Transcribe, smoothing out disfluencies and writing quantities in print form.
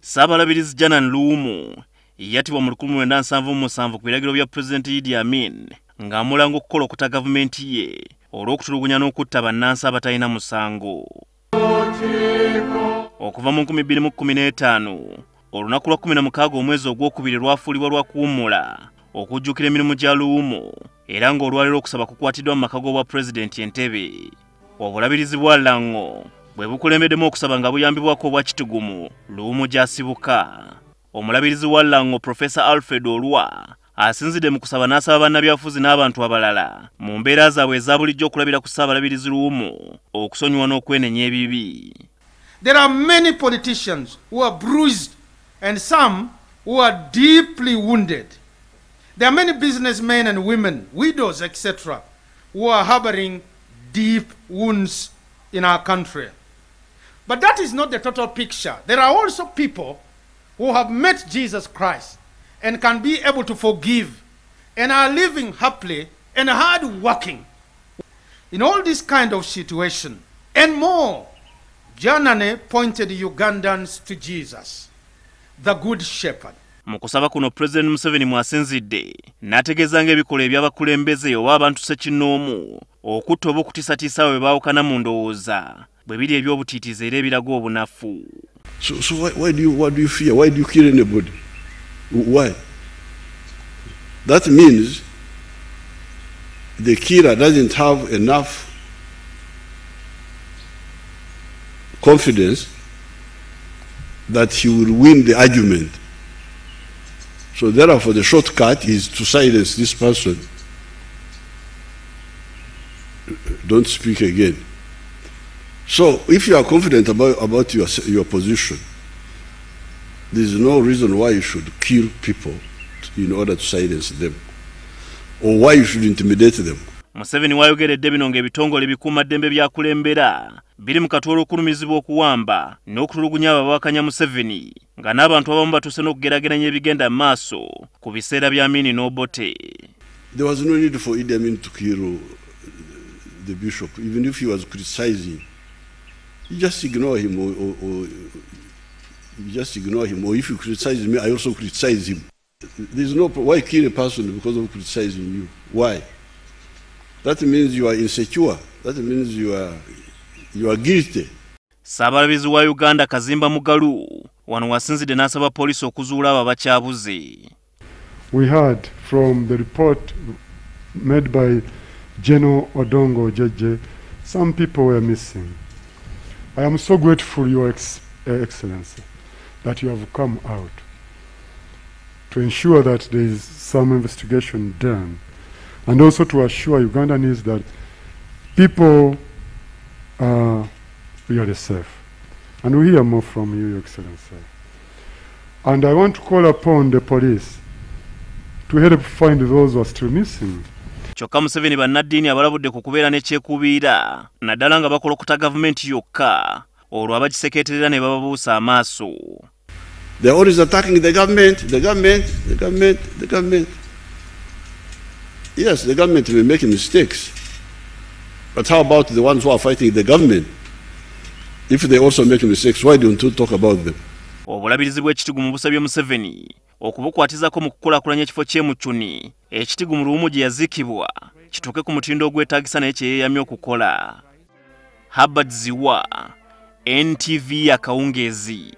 Ssaabalabirizi Janani Luwumu yattibwa mu 1977 ku biragiro bya Pulezidenti Idi Amin ng'amulanga okukolokota gavumenti ye olw'okutulugunya n'okutta bannansi abatalina musango. Okuva mu 2015 olunaku lwa 16 omwezi ogwokubiri lwafuulibwa lwa kuwummula okujjukira emirimu gya Luwumu era ng'olwaliro okusaba kukwatiddwa mu maka g'obwa Pulezidenti Entebbe. Obulabirizi bwa Lango bwe bukulembeddemu okusaba nga buyambibwako obwa kitigumu Luwumu gy'asibuka. Omulabirizi wa Lango Professor Alfred Olwa asinzidde mu kusaba n'asaba bannabyabufuzi n'abantu abalala mu mbeera zaabwe eza bulijjo okulabira ku Ssaabalabirizi Luwumu okusonyiwa n'okwenenya ebibi. There are many politicians who are bruised and some who are deeply wounded. There are many businessmen and women, widows, etc., who are harboring deep wounds in our country. But that is not the total picture. There are also people who have met Jesus Christ and can be able to forgive and are living happily and hard working. In all this kind of situation and more, Janani pointed Ugandans to Jesus, the Good Shepherd. Mu kusaba kuno Pulezidenti Museveni mwasinzidde n'ategeeza ng'ebikolwa eby'abakulembeze oba abantu ssekinnoomu okutta oba okutisatisa bwebawukana mu ndowooza bwe biri eby'obutiitizi era ebiraga obunafu. So why do you fear? Why do you kill anybody? Why? That means the killer doesn't have enough confidence that he will win the argument. So therefore the shortcut is to silence this person. Don't speak again. So if you are confident about your position, there is no reason why you should kill people in order to silence them, or why you should intimidate them. Museveni wayogeredde bino ng'ebitongole ebikuumaddembe byakulembera biri mu katwolo okulumizibwa okuwamba n'okutulugunya ababawakanya Museveni nga n'abantu abamu batuuse n'okugerageranya ebigenda mu maaso ku biseera bya Amin n'Obote. There was no need for Idi Amin to kill the bishop, even if he was criticizing. You just ignore him, or you just ignore him. Or if you criticize me, I also criticize him. There's no why kill a person because of criticizing you? Why? That means you are insecure. That means you are guilty. Ssaabalabirizi wa Uganda Kazimba Mugalu wano wasinzidde n'asaba poliisi okuzuula abo abakyabuze. We heard from the report made by General Odongo Jeje, some people were missing. I am so grateful, Your Excellency, that you have come out to ensure that there is some investigation done, and also to assure Ugandans that people are really safe. And we hear more from you, Your Excellency. And I want to call upon the police to help find those who are still missing. Kyokka Museveni bannaddiini abalabudde ku kubeera n'ekyekubiira naddala nga bakolokota gavumenti yokka olwo abagisekeeterera ne bababuusa amaaso. They are always attacking the government. Yes, the government may make mistakes. But how about the ones who are fighting the government? If they also make mistakes, why don't you talk about them? Obulabirizi bw'ekitigumu busabye Museveni okubukwatizako mu kukulaakulanya ekifo ky'emucuni ekitigumu Luwumu gye yaziikibwa kituuke ku mutindo ogwetaagisa naye kye yeeyamye okukola. Ziwa NTV Akawungeezi.